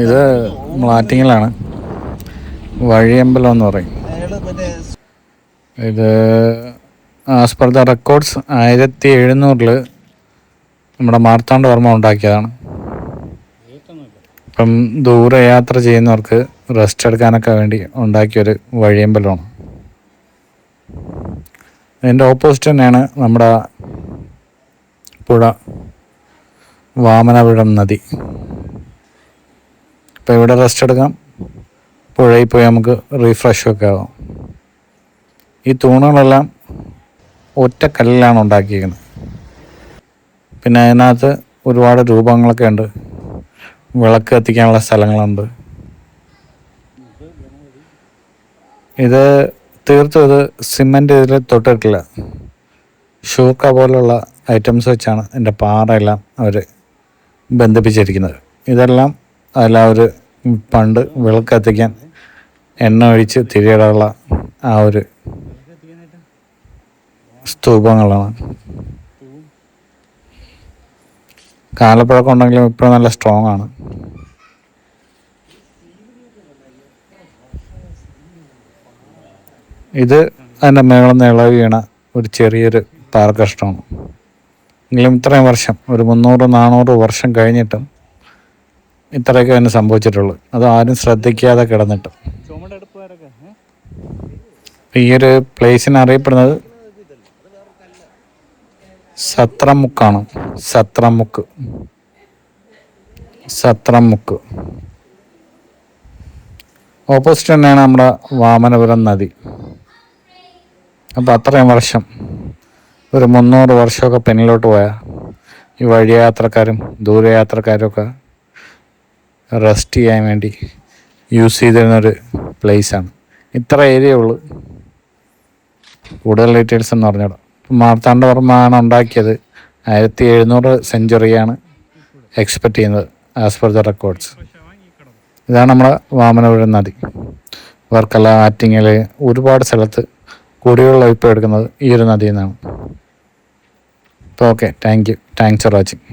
ഇത് മൂവാറ്റുപുഴയിലാണ്, വഴിയമ്പലം എന്ന് പറയും. ഇത് ആസ് പെർ ദ റെക്കോർഡ്സ് 1700 നമ്മുടെ മാർത്താണ്ഡവർമ്മ ഉണ്ടാക്കിയതാണ്. ഇപ്പം ദൂരെ യാത്ര ചെയ്യുന്നവർക്ക് റെസ്റ്റ് എടുക്കാനൊക്കെ വേണ്ടി ഉണ്ടാക്കിയൊരു വഴിയമ്പലമാണ്. അതിൻ്റെ ഓപ്പോസിറ്റ് തന്നെയാണ് നമ്മുടെ പുഴ, വാമനപുരം നദി. ഇപ്പോൾ ഇവിടെ റെസ്റ്റ് എടുക്കാം, പുഴയിൽ പോയി നമുക്ക് റീഫ്രഷൊക്കെ ആവാം. ഈ തൂണുകളെല്ലാം ഒറ്റക്കല്ലിലാണ് ഉണ്ടാക്കിയിരിക്കുന്നത്. പിന്നെ അതിനകത്ത് ഒരുപാട് രൂപങ്ങളൊക്കെ ഉണ്ട്, വിളക്ക് കത്തിക്കാനുള്ള സ്ഥലങ്ങളുണ്ട്. ഇത് തീർത്തും ഇത് സിമെൻ്റ് ഇതിൽ തൊട്ടിട്ടില്ല, ഷൂക്ക പോലുള്ള ഐറ്റംസ് വെച്ചാണ് ഇതിൻ്റെ പാറയെല്ലാം അവർ ബന്ധിപ്പിച്ചിരിക്കുന്നത്. ഇതെല്ലാം അതിലവർ പണ്ട് വിളക്ക് കത്തിക്കാൻ എണ്ണ ഒഴിച്ച് തിരിയിടാനുള്ള ആ ഒരു സ്തൂപങ്ങളാണ്. കാലപ്പഴക്കം ഉണ്ടെങ്കിലും ഇപ്പോൾ നല്ല സ്ട്രോങ് ആണ്. ഇത് അതിൻ്റെ മേളിൽ നിന്ന് ഇളകി വീണ ഒരു ചെറിയൊരു പാറക്കഷ്ണമാണ്. എങ്കിലും ഇത്രയും വർഷം, ഒരു 300-400 വർഷം കഴിഞ്ഞിട്ടും ഇത്രയൊക്കെ തന്നെ സംഭവിച്ചിട്ടുള്ളൂ. അത് ആരും ശ്രദ്ധിക്കാതെ കിടന്നിട്ട്. ഈ ഒരു പ്ലേസിന് അറിയപ്പെടുന്നത് സത്രമുക്കാണ്. സത്രമുക്ക് ഓപ്പോസിറ്റ് തന്നെയാണ് നമ്മുടെ വാമനപുരം നദി. അപ്പോൾ അത്രയും വർഷം, ഒരു 300 വർഷമൊക്കെ പിന്നിലോട്ട് പോയാൽ ഈ വഴിയാത്രക്കാരും ദൂരയാത്രക്കാരും ഒക്കെ റെസ്റ്റ് ചെയ്യാൻ വേണ്ടി യൂസ് ചെയ്തിരുന്നൊരു പ്ലേസാണ്. ഇത്ര ഏരിയ ഉള്ളൂ, കൂടുതൽ ഡീറ്റെയിൽസ് എന്ന് പറഞ്ഞോളൂ. മാർത്താണ്ഡവർമ്മയാണ് ഉണ്ടാക്കിയത്. 1700 സെഞ്ച്വറിയാണ് എക്സ്പെക്റ്റ് ചെയ്യുന്നത് ആസ് പെർ ദ റെക്കോർഡ്സ്. ഇതാണ് നമ്മുടെ വാമനപുരം നദി. വർക്കല, ആറ്റിങ്ങൽ, ഒരുപാട് സ്ഥലത്ത് കുടിവെള്ളം ഇപ്പോൾ എടുക്കുന്നത് ഈ ഒരു നദിയിൽ നിന്നാണ്. അപ്പോൾ ഓക്കെ, താങ്ക്സ് ഫോർ വാച്ചിങ്.